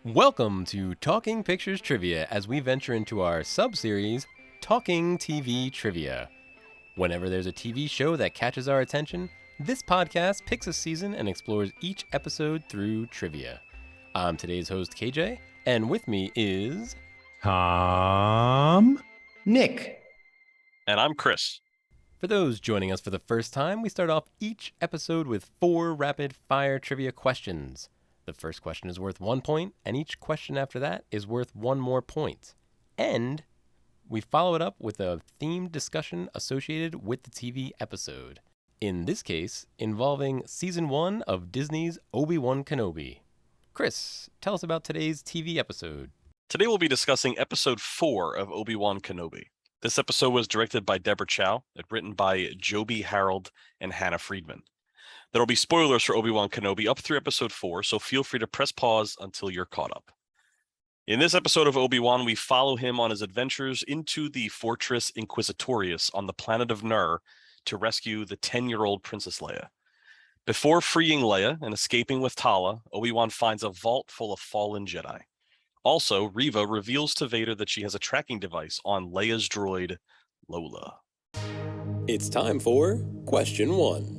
Welcome to Talking Pictures Trivia as we venture into our sub-series, Talking TV Trivia. Whenever there's a TV show that catches our attention, this podcast picks a season and explores each episode through trivia. I'm today's host, KJ, and with me is... Tom. Nick. And I'm Chris. For those joining us for the first time, we start off each episode with 4 rapid-fire trivia questions. The first question is worth 1 point, and each question after that is worth 1 more point. And we follow it up with a themed discussion associated with the TV episode. In this case, involving Season 1 of Disney's Obi-wan Kenobi. Chris, tell us about today's TV episode. Today we'll be discussing Episode 4 of Obi-Wan Kenobi. This episode was directed by Deborah Chow and written by Joby Harold and Hannah Friedman. There will be spoilers for Obi-Wan Kenobi up through Episode 4, so feel free to press pause until you're caught up. In this episode of Obi-Wan, we follow him on his adventures into the Fortress Inquisitorius on the planet of Nur to rescue the 10-year-old Princess Leia. Before freeing Leia and escaping with Tala, Obi-Wan finds a vault full of fallen Jedi. Also, Reva reveals to Vader that she has a tracking device on Leia's droid, Lola. It's time for Question 1.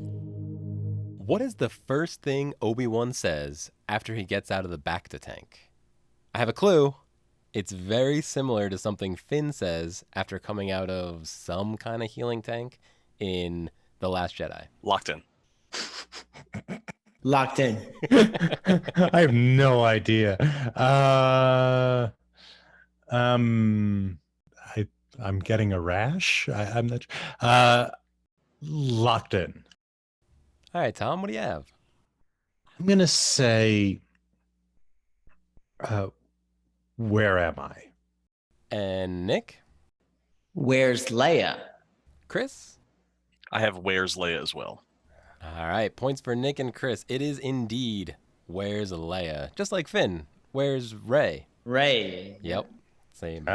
What is the first thing Obi-Wan says after he gets out of the Bacta tank? I have a clue. It's very similar to something Finn says after coming out of some kind of healing tank in The Last Jedi. Locked in. Locked in. I have no idea. I'm getting a rash. I'm not. Locked in. All right, Tom, what do you have? I'm gonna say. Where am I? And Nick? Where's Leia? Chris? I have Where's Leia as well. All right, points for Nick and Chris. It is indeed Where's Leia? Just like Finn. Where's Rey? Ray. Yep, same.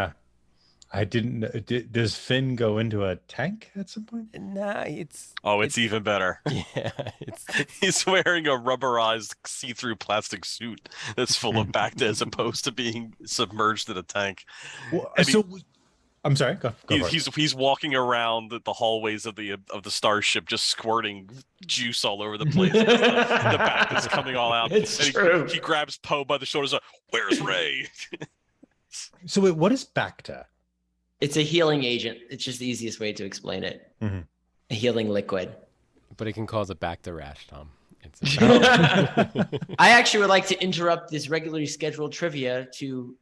I didn't. Does Finn go into a tank at some point? Nah, it's Even better. yeah, it's He's wearing a rubberized see-through plastic suit that's full of Bacta as opposed to being submerged in a tank. Well, I mean, I'm sorry. Go for it. He's walking around the hallways of the starship, just squirting juice all over the place. The Bacta's coming all out. It's and true. He grabs Poe by the shoulders. Like, Where's Rey? So wait, what is Bacta? It's a healing agent. It's just the easiest way to explain it. Mm-hmm. A healing liquid. but it can cause a Bacta rash, Tom. It's I actually would like to interrupt this regularly scheduled trivia to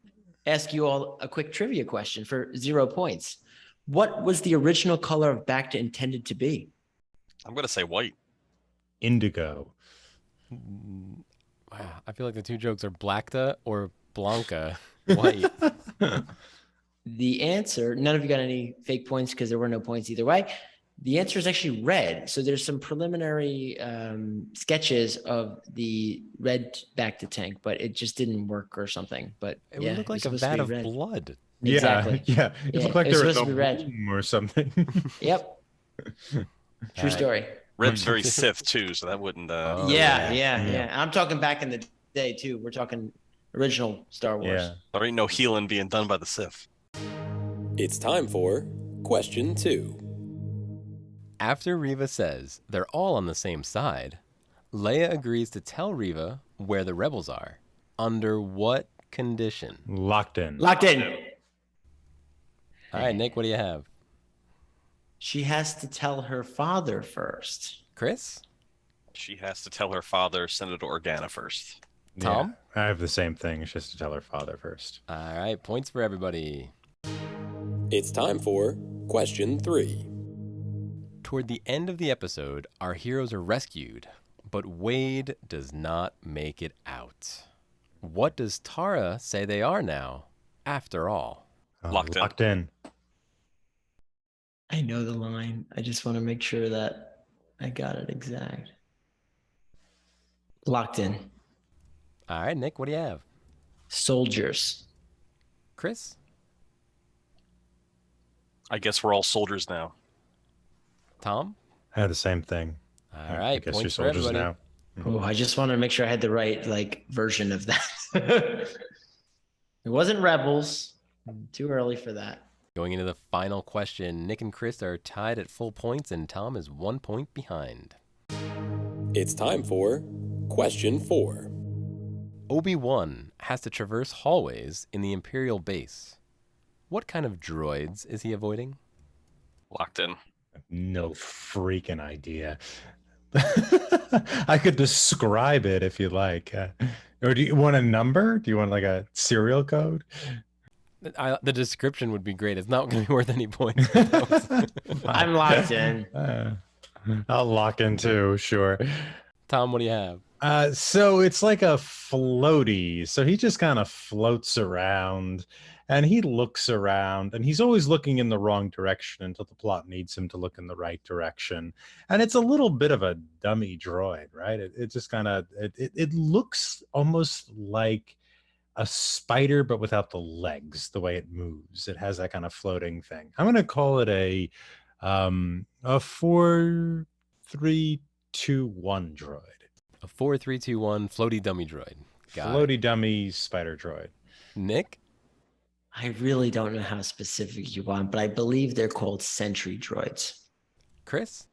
ask you all a quick trivia question for 0 points. What was the original color of Bacta intended to be? I'm gonna say white. Indigo. Wow, I feel like the two jokes are Blacta or Blanca. White. The answer, none of you got any fake points because there were no points either way. The answer is actually red. So there's some preliminary sketches of the red Bacta tank, but it just didn't work or something. But It yeah, would look like it a was supposed vat to be of red. blood. Exactly. Yeah. It Yeah, looked like it was there was supposed a to be red. room or something. Yep. True right. story. Red's very Sith too, so that wouldn't. Oh, Yeah. I'm talking back in the day too. We're talking original Star Wars. Yeah. There ain't no healing being done by the Sith. It's time for Question 2. After Reva says they're all on the same side, Leia agrees to tell Reva where the rebels are. Under what condition? Locked in. Locked in. All right, Nick, what do you have? She has to tell her father first. Chris? She has to tell her father, Senator Organa, first. Tom? Yeah, I have the same thing. She has to tell her father first. All right, points for everybody. It's time for Question 3. Toward the end of the episode, our heroes are rescued, but Wade does not make it out. What does Tara say they are now, after all? Locked in. I know the line. I just want to make sure that I got it exact. Locked in. All right, Nick, what do you have? Soldiers. Chris? I guess we're all soldiers now. Tom? I have the same thing. All I right, guess you're points for soldiers everybody. now. Oh, I just wanted to make sure I had the right version of that. It wasn't Rebels. Too early for that. Going into the final question, Nick and Chris are tied at full points, and Tom is 1 point behind. It's time for question 4. Obi-Wan has to traverse hallways in the Imperial base. What kind of droids is he avoiding? Locked in. No freaking idea. I could describe it if you like. Or do you want a number? Do you want like a serial code? The description would be great. It's not going to be worth any points. I'm locked in. I'll lock in too, sure. Tom, what do you have? So it's like a floaty. So he just kind of floats around and he looks around and he's always looking in the wrong direction until the plot needs him to look in the right direction. And it's a little bit of a dummy droid, right? It just kind of, it looks almost like a spider, but without the legs, the way it moves. It has that kind of floating thing. I'm going to call it a 4, 3, 2, 1 droid. A 4, 3, 2, 1 floaty dummy droid. Floaty dummy spider droid. Nick? I really don't know how specific you want, but I believe they're called sentry droids. Chris?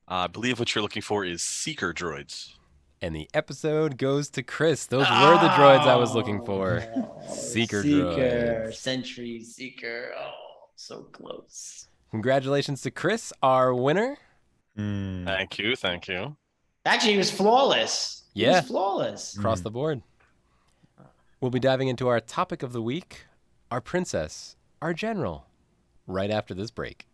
I believe what you're looking for is seeker droids. And the episode goes to Chris. Those were the droids I was looking for. Seeker droids. Sentry, seeker. Oh, so close. Congratulations to Chris, our winner. Thank you. Thank you. Actually, he was flawless. He Yeah. was flawless. Across the board. We'll be diving into our topic of the week, our princess, our general, right after this break.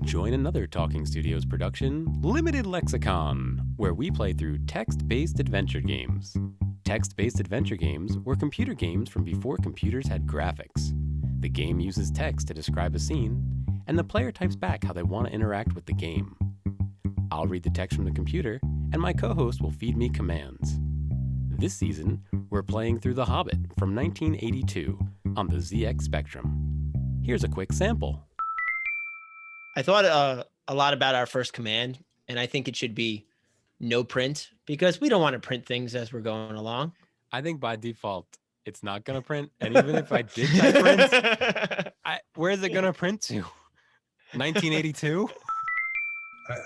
Join another Talking Studios production, Limited Lexicon, where we play through text-based adventure games. Text-based adventure games were computer games from before computers had graphics. The game uses text to describe a scene, and the player types back how they want to interact with the game. I'll read the text from the computer, and my co-host will feed me commands. This season, we're playing through The Hobbit from 1982 on the ZX Spectrum. Here's a quick sample. I thought a lot about our first command, and I think it should be no print because we don't want to print things as we're going along. I think by default, it's not going to print. And even if I did type print, where is it going to print to? 1982?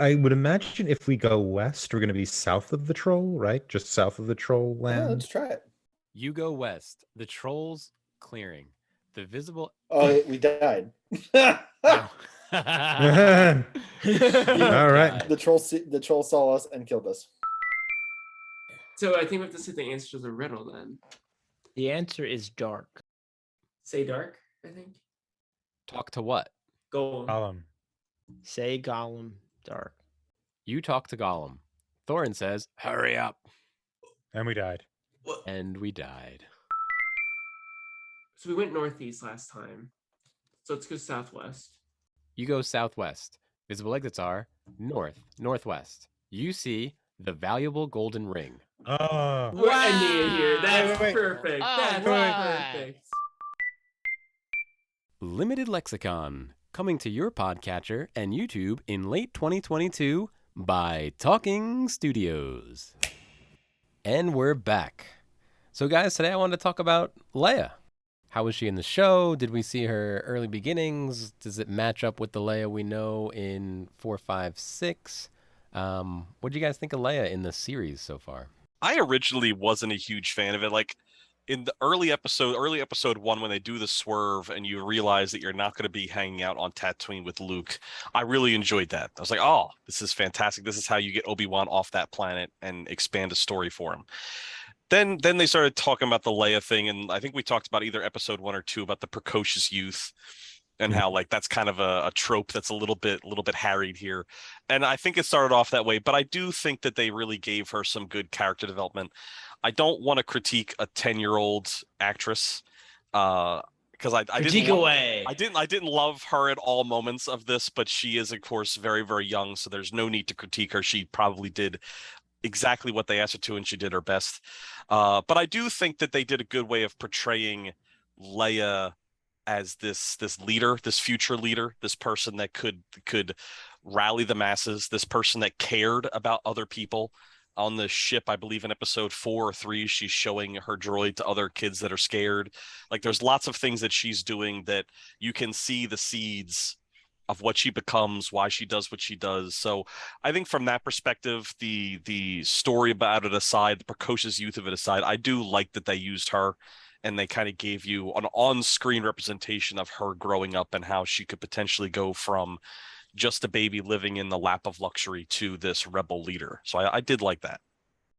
I would imagine if we go west, we're going to be south of the troll, right? Just south of the troll land. Yeah, let's try it. You go west. The troll's clearing. The visible. Oh, we died. Oh. All right. The troll saw us and killed us. So I think we have to say the answer to the riddle then. The answer is dark. Say dark, I think. Talk to what? Gold. Say Gollum dark. You talk to Gollum. Thorin says, hurry up. And we died. And we died. So we went northeast last time. So let's go southwest. You go southwest. Visible exits are north, northwest. You see the valuable golden ring. Oh. We're ending it here. That's Wait. perfect. Oh, That's right. perfect. Limited Lexicon, coming to your podcatcher and YouTube in late 2022 by Talking Studios. And we're back. So guys, today I wanted to talk about Leia. How was she in the show? Did we see her early beginnings? Does it match up with the Leia we know in 4, 5, 6? What do you guys think of Leia in the series so far? I originally wasn't a huge fan of it. Like in the early episode 1, when they do the swerve and you realize that you're not going to be hanging out on Tatooine with Luke, I really enjoyed that. I was like, oh, this is fantastic. This is how you get Obi-Wan off that planet and expand a story for him. Then they started talking about the Leia thing, and I think we talked about either episode 1 or 2 about the precocious youth and how like that's kind of a trope that's a little bit harried here. And I think it started off that way, but I do think that they really gave her some good character development. I don't want to critique a 10-year-old actress because I didn't love her at all moments of this, but she is of course very, very young, so there's no need to critique her. She probably did exactly what they asked her to, and she did her best. But I do think that they did a good way of portraying Leia as this leader, this future leader, this person that could rally the masses, this person that cared about other people, on the ship. I believe in episode 4 or 3, she's showing her droid to other kids that are scared. Like there's lots of things that she's doing that you can see the seeds of what she becomes, why she does what she does. So I think from that perspective, the story about it aside, the precocious youth of it aside, I do like that they used her and they kind of gave you an on-screen representation of her growing up and how she could potentially go from just a baby living in the lap of luxury to this rebel leader. So I did like that.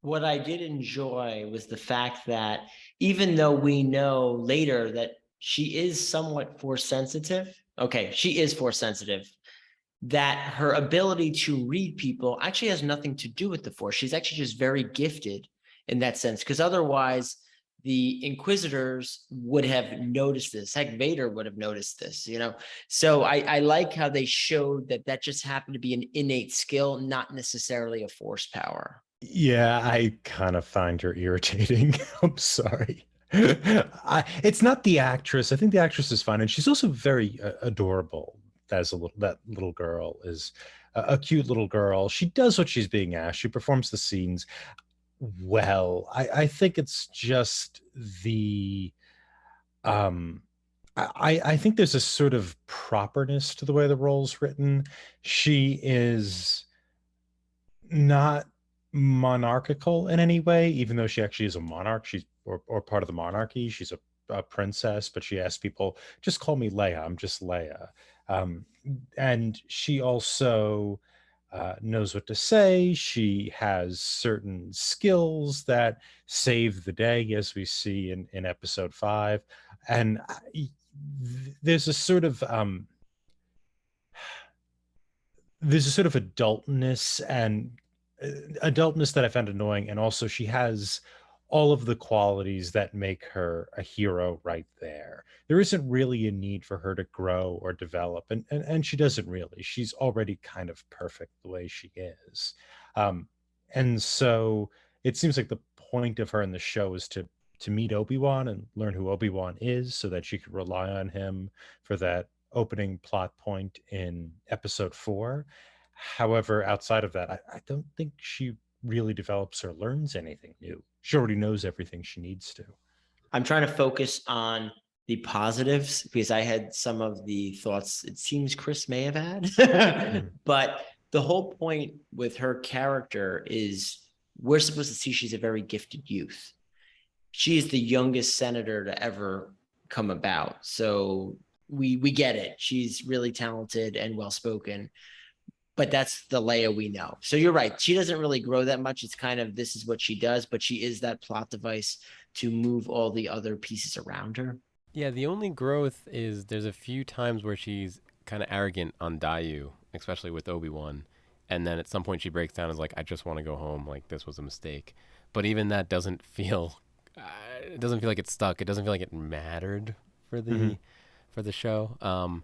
What I did enjoy was the fact that even though we know later that she is somewhat force sensitive, okay, she is force sensitive, that her ability to read people actually has nothing to do with the force. She's actually just very gifted in that sense, because otherwise the Inquisitors would have noticed this. Heck, Vader would have noticed this, you know? So I like how they showed that that just happened to be an innate skill, not necessarily a force power. Yeah, I kind of find her irritating. I'm sorry. It's not the actress. I think the actress is fine, and she's also very adorable. That little girl is a cute little girl. She does what she's being asked. She performs the scenes well. I think it's just the I think there's a sort of properness to the way the role's written. She is not monarchical in any way, even though she actually is a monarch. She's or part of the monarchy. She's a princess, but she asks people, just call me Leia. I'm just Leia. And she also knows what to say. She has certain skills that save the day, as we see in episode 5. And there's a sort of adultness and adultness that I found annoying. And also she has all of the qualities that make her a hero right there. There isn't really a need for her to grow or develop. And she doesn't really. She's already kind of perfect the way she is. And so it seems like the point of her in the show is to meet Obi-Wan and learn who Obi-Wan is so that she could rely on him for that opening plot point in episode 4. However, outside of that, I don't think she really develops or learns anything new. She already knows everything she needs to. I'm trying to focus on the positives because I had some of the thoughts it seems Chris may have had. But the whole point with her character is we're supposed to see she's a very gifted youth. She is the youngest senator to ever come about. So we get it. She's really talented and well-spoken. But that's the Leia we know. So you're right. She doesn't really grow that much. It's kind of this is what she does, but she is that plot device to move all the other pieces around her. Yeah, the only growth is there's a few times where she's kind of arrogant on Dayu, especially with Obi-Wan. And then at some point she breaks down and is like, I just want to go home. Like, this was a mistake. But even that doesn't feel, it doesn't feel like it's stuck. It doesn't feel like it mattered for the for the show. And,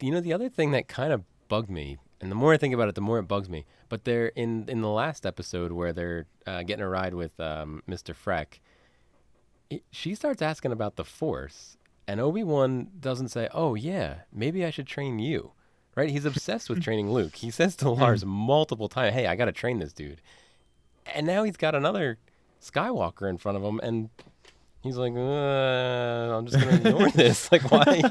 you know, the other thing that kind of bugged me, and the more I think about it, the more it bugs me. But they're in the last episode where they're getting a ride with Mr. Freck. She starts asking about the Force, and Obi-Wan doesn't say, "Oh yeah, maybe I should train you." Right? He's obsessed with training Luke. He says to Lars multiple times, "Hey, I got to train this dude." And now he's got another Skywalker in front of him, and he's like, I'm just going to ignore this. Like, why?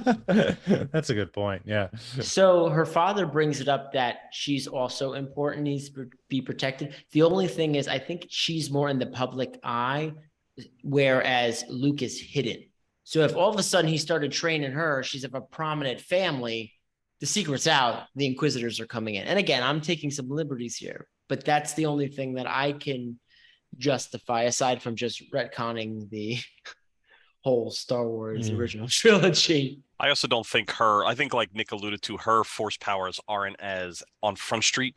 That's a good point. Yeah. So her father brings it up that she's also important, needs to be protected. The only thing is, I think she's more in the public eye, whereas Luke is hidden. So if all of a sudden he started training her, she's of a prominent family, the secret's out, the Inquisitors are coming in. And again, I'm taking some liberties here, but that's the only thing that I can justify aside from just retconning the whole Star Wars original trilogy. I also don't think I think like Nick alluded to, her force powers aren't as on Front Street.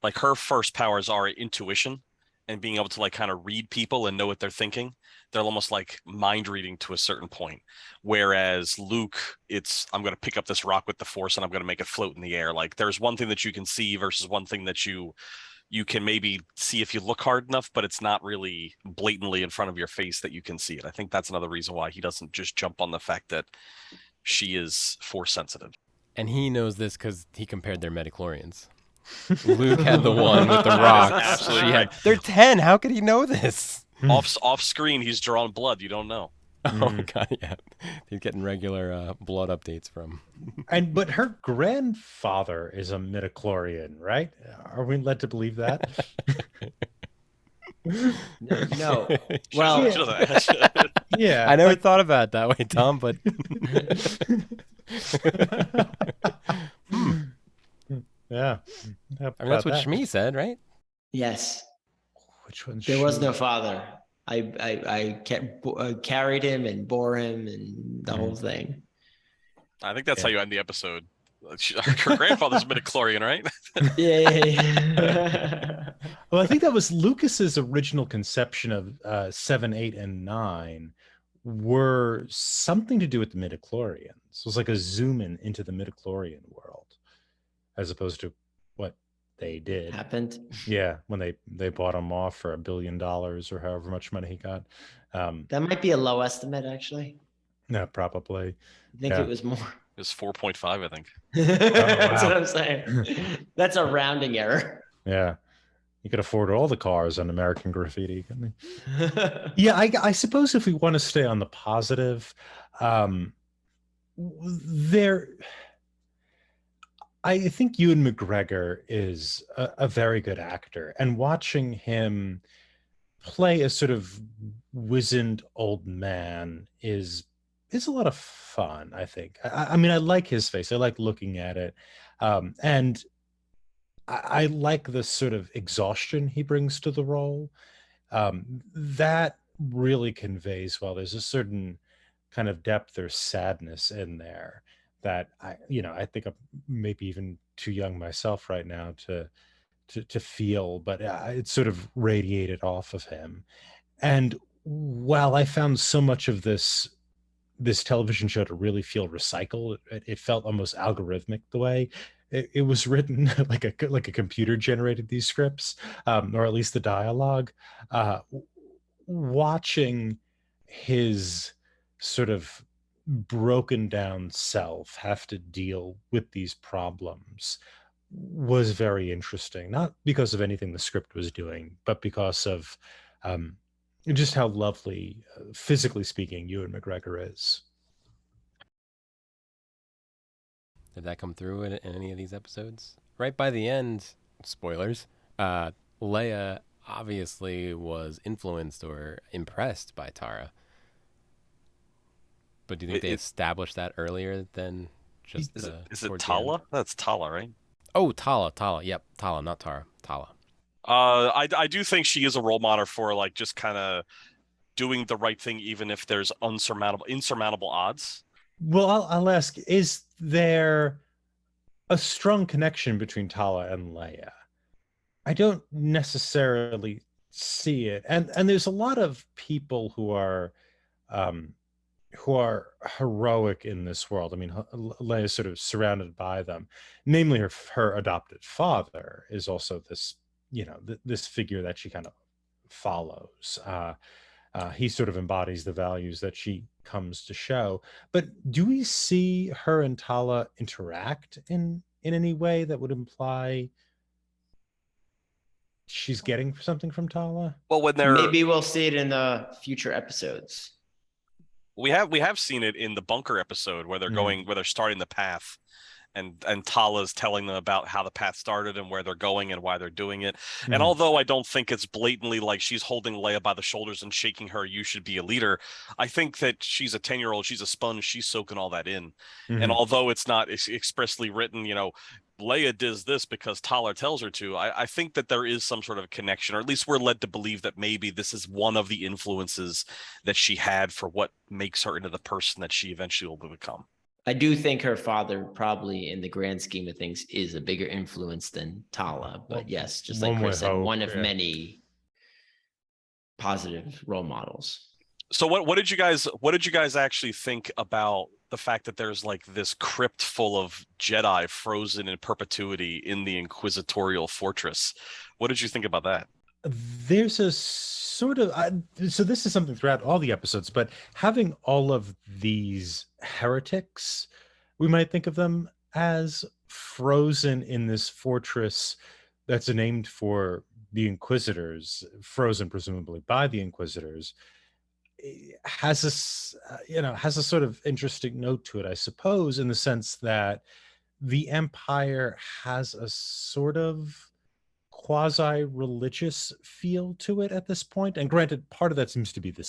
Like her first powers are intuition and being able to like kind of read people and know what they're thinking. They're almost like mind reading to a certain point. Whereas Luke, it's I'm going to pick up this rock with the Force and I'm going to make it float in the air. Like there's one thing that you can see versus one thing that you can maybe see if you look hard enough, but it's not really blatantly in front of your face that you can see it. I think that's another reason why he doesn't just jump on the fact that she is Force sensitive. And he knows this because he compared their midichlorians. Luke had the one with the rocks. Absolutely She right. had. They're 10. How could he know this? Off screen, he's drawing blood. You don't know. Oh god, yeah. He's getting regular blood updates from. But her grandfather is a midichlorian, right? Are we led to believe that? No. She Well, doesn't- Yeah. I never thought about it that way, Tom, but Yeah. I mean that's what Shmi said, right? yes, Which one's there was she? no father. I carried him and bore him and the whole thing. I think that's Yeah. how you end the episode. Her grandfather's a midichlorian, right? Yeah. Well, I think that was Lucas's original conception of 7, 8, and 9 were something to do with the midichlorians. It was like a zoom in into the midichlorian world, as opposed to what they did. Happened. Yeah, when they bought him off for $1 billion or however much money he got. That might be a low estimate, actually. No, probably. I think Yeah. it was more. It was 4.5, I think. That's wow. what I'm saying. That's a rounding error. Yeah. You could afford all the cars on American Graffiti, couldn't he? Yeah, I suppose if we want to stay on the positive, there. I think Ewan McGregor is a very good actor, and watching him play a sort of wizened old man is a lot of fun. I think. I mean, I like his face. I like looking at it, and I like the sort of exhaustion he brings to the role. That really conveys well. There's a certain kind of depth or sadness in there that I think I'm maybe even too young myself right now to feel, but it's sort of radiated off of him. And while I found so much of this television show to really feel recycled, it felt almost algorithmic the way it was written, like a computer generated these scripts, or at least the dialogue. Watching his sort of broken down self have to deal with these problems was very interesting, not because of anything the script was doing, but because of just how lovely, physically speaking, Ewan McGregor is. Did that come through in any of these episodes? Right by the end, spoilers, Leia obviously was influenced or impressed by Tara. But do you think they established that earlier than just Is it towards the end? Tala? That's Tala, right? Oh, Tala. Yep, Tala, not Tara. Tala. I do think she is a role model for like just kind of doing the right thing, even if there's insurmountable odds. Well, I'll ask, is there a strong connection between Tala and Leia? I don't necessarily see it. And there's a lot of people who are heroic in this world. I mean, Leia is sort of surrounded by them. Namely, her adopted father is also this, this figure that she kind of follows. He sort of embodies the values that she comes to show. But do we see her and Tala interact in any way that would imply she's getting something from Tala? Well, when they're Maybe we'll see it in the future episodes. we have seen it in the bunker episode where they're going, where they're starting the path, and Tala's telling them about how the path started and where they're going and why they're doing it. And although I don't think it's blatantly like she's holding Leia by the shoulders and shaking her, you should be a leader, I think that she's a 10-year-old, she's a sponge, she's soaking all that in. And although it's not expressly written, Leia does this because Tala tells her to, I think that there is some sort of connection, or at least we're led to believe that maybe this is one of the influences that she had for what makes her into the person that she eventually will become. I do think her father probably in the grand scheme of things is a bigger influence than Tala, but yes, just like Chris said, one of many positive role models. So what did you guys actually think about the fact that there's like this crypt full of Jedi frozen in perpetuity in the Inquisitorial Fortress? What did you think about that? There's a sort of so this is something throughout all the episodes, but having all of these heretics, we might think of them as, frozen in this fortress that's named for the Inquisitors, frozen presumably by the Inquisitors, has has a sort of interesting note to it, I suppose, in the sense that the Empire has a sort of quasi-religious feel to it at this point. And granted, part of that seems to be the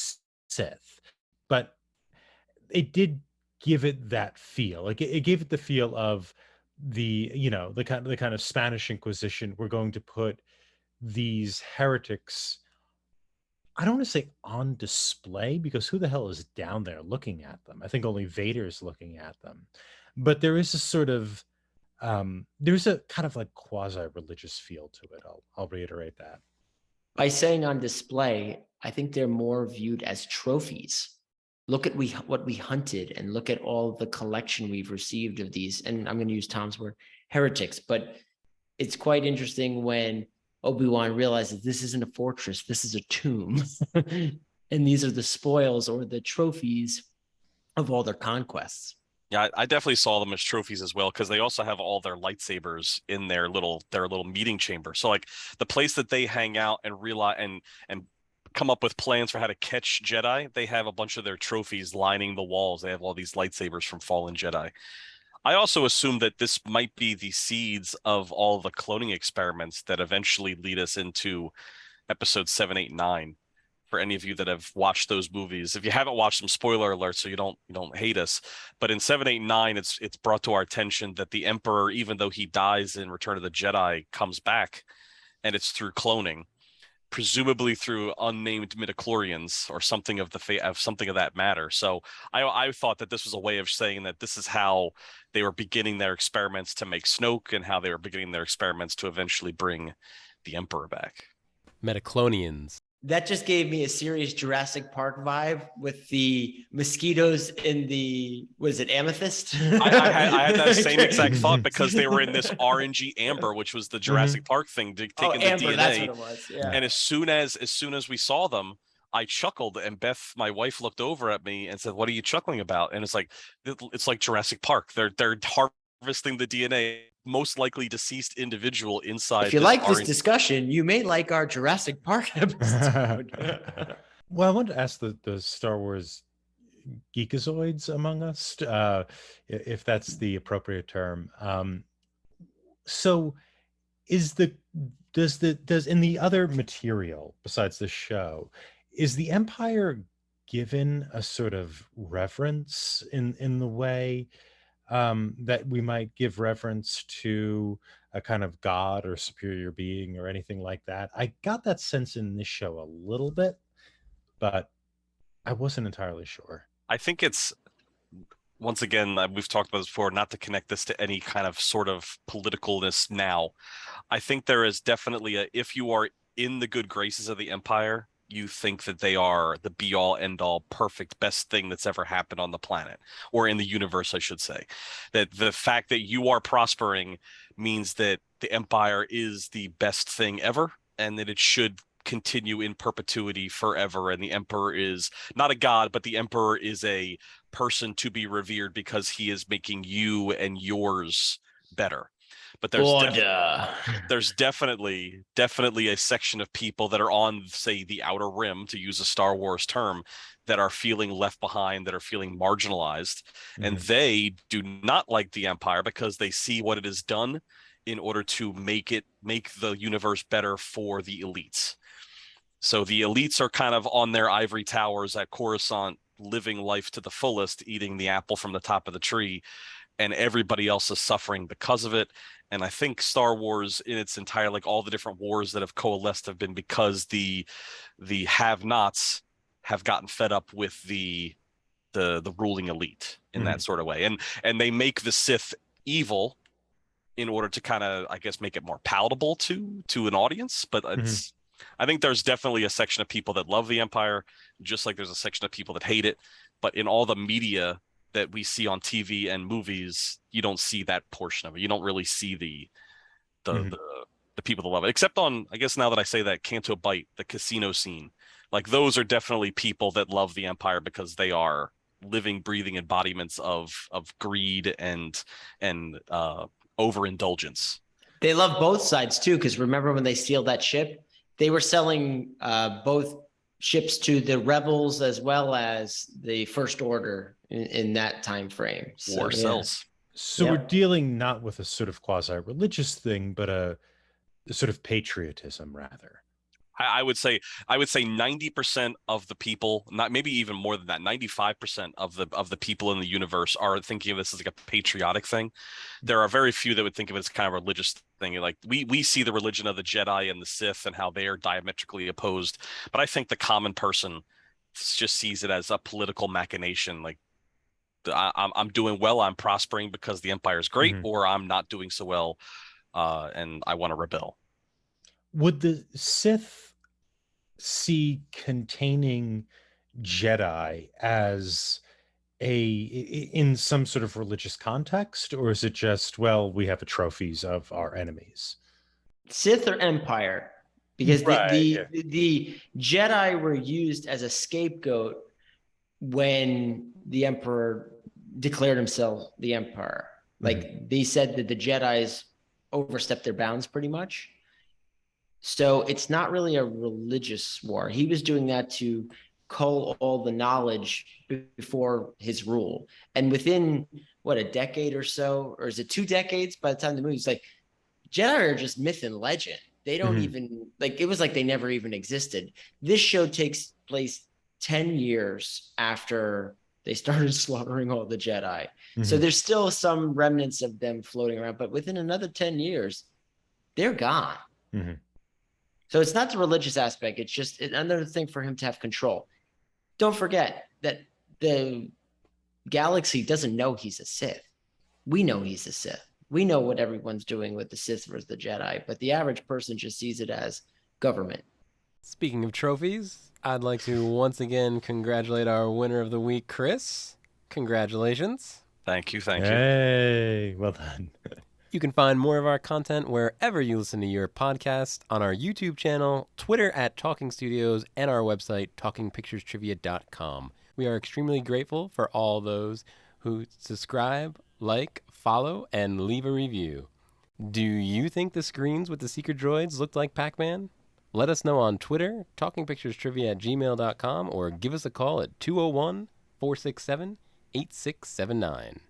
Sith, but it did give it that feel. Like it gave it the feel of the kind of Spanish Inquisition. We're going to put these heretics, I don't want to say on display, because who the hell is down there looking at them? I think only Vader's looking at them. But there is a sort of there's a kind of like quasi-religious feel to it. I'll reiterate that. By saying on display, I think they're more viewed as trophies. Look at what we hunted, and look at all the collection we've received of these. And I'm going to use Tom's word, heretics. But it's quite interesting when Obi-Wan realizes this isn't a fortress, this is a tomb. And these are the spoils or the trophies of all their conquests. Yeah, I definitely saw them as trophies as well, because they also have all their lightsabers in their little meeting chamber. So like the place that they hang out and realize and come up with plans for how to catch Jedi, they have a bunch of their trophies lining the walls. They have all these lightsabers from fallen Jedi. I also assume that this might be the seeds of all the cloning experiments that eventually lead us into episode 7, 8, 9. For any of you that have watched those movies, if you haven't watched them, spoiler alert, so you don't hate us. But in 7, 8, 9, it's brought to our attention that the Emperor, even though he dies in Return of the Jedi, comes back, and it's through cloning, presumably through unnamed midichlorians or something of something of that matter. So I thought that this was a way of saying that this is how they were beginning their experiments to make Snoke, and how they were beginning their experiments to eventually bring the Emperor back. Metaclonians. That just gave me a serious Jurassic Park vibe with the mosquitoes in the, was it amethyst? I had that same exact thought, because they were in this orangey amber, which was the Jurassic Park thing, taking the amber, DNA. that's what it was. Yeah. And as soon as we saw them, I chuckled, and Beth, my wife, looked over at me and said, "What are you chuckling about?" And it's like Jurassic Park. They're harvesting the DNA, most likely deceased individual inside. If you like this discussion, you may like our Jurassic Park episode. Well, I wanted to ask the Star Wars geekazoids among us, if that's the appropriate term. So does in the other material besides the show, is the Empire given a sort of reverence in the way that we might give reverence to a kind of god or superior being or anything like that? I got that sense in this show a little bit, but I wasn't entirely sure. I think it's, once again, we've talked about this before, not to connect this to any kind of sort of politicalness now. I think there is definitely if you are in the good graces of the Empire, you think that they are the be all end all perfect best thing that's ever happened on the planet, or in the universe, I should say. That the fact that you are prospering means that the Empire is the best thing ever, and that it should continue in perpetuity forever. And the Emperor is not a god, but the Emperor is a person to be revered because he is making you and yours better. But there's definitely a section of people that are on, say, the outer rim, to use a Star Wars term, that are feeling left behind, that are feeling marginalized. Mm-hmm. And they do not like the Empire because they see what it has done in order to make the universe better for the elites. So the elites are kind of on their ivory towers at Coruscant, living life to the fullest, eating the apple from the top of the tree, and everybody else is suffering because of it. And I think Star Wars in its entire, like all the different wars that have coalesced, have been because the have-nots have gotten fed up with the ruling elite in that sort of way. And they make the Sith evil in order to kind of, I guess, make it more palatable to an audience. But it's I think there's definitely a section of people that love the Empire, just like there's a section of people that hate it. But in all the media that we see on TV and movies, you don't see that portion of it. You don't really see the people that love it, except on, I guess now that I say that, Canto Bight, the casino scene. Like those are definitely people that love the Empire because they are living, breathing embodiments of greed and overindulgence. They love both sides too, because remember when they steal that ship, they were selling both ships to the rebels as well as the First Order in that time frame. So, War sells. So Yep. we're dealing not with a sort of quasi-religious thing, but a sort of patriotism, rather. I would say 90% of the people, not maybe even more than that, 95% of the people in the universe are thinking of this as like a patriotic thing. There are very few that would think of it as kind of a religious thing. Like we see the religion of the Jedi and the Sith and how they are diametrically opposed, but I think the common person just sees it as a political machination. Like I'm doing well, I'm prospering because the Empire is great, or I'm not doing so well, and I want to rebel. Would the Sith see containing Jedi as in some sort of religious context, or is it just, well, we have the trophies of our enemies? Sith or Empire, because Right, the Jedi were used as a scapegoat when the Emperor declared himself the Emperor. Like they said that the Jedis overstepped their bounds pretty much. So it's not really a religious war. He was doing that to cull all the knowledge before his rule. And within what, a decade or so, or is it 2 decades by the time the movie's like, Jedi are just myth and legend. They don't even, like, it was like they never even existed. This show takes place 10 years after they started slaughtering all the Jedi. So there's still some remnants of them floating around, but within another 10 years, they're gone. So it's not the religious aspect. It's just another thing for him to have control. Don't forget that the galaxy doesn't know he's a Sith. We know he's a Sith. We know what everyone's doing with the Sith versus the Jedi, but the average person just sees it as government. Speaking of trophies, I'd like to once again congratulate our winner of the week, Chris. Congratulations. Thank you. Hey, well done. You can find more of our content wherever you listen to your podcast, on our YouTube channel, Twitter at Talking Studios, and our website, talkingpicturestrivia.com. We are extremely grateful for all those who subscribe, like, follow, and leave a review. Do you think the screens with the secret droids looked like Pac-Man? Let us know on Twitter, talkingpicturestrivia@gmail.com, or give us a call at 201-467-8679.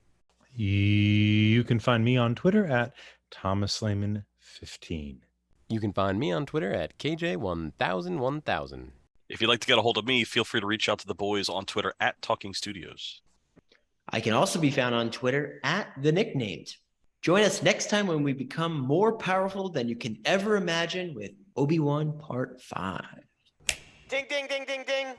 You can find me on Twitter at ThomasLehman15. You can find me on Twitter at KJ10001000. If you'd like to get a hold of me, feel free to reach out to the boys on Twitter at Talking Studios. I can also be found on Twitter at The Nicknamed. Join us next time when we become more powerful than you can ever imagine with Obi-Wan Part 5. Ding, ding, ding, ding, ding.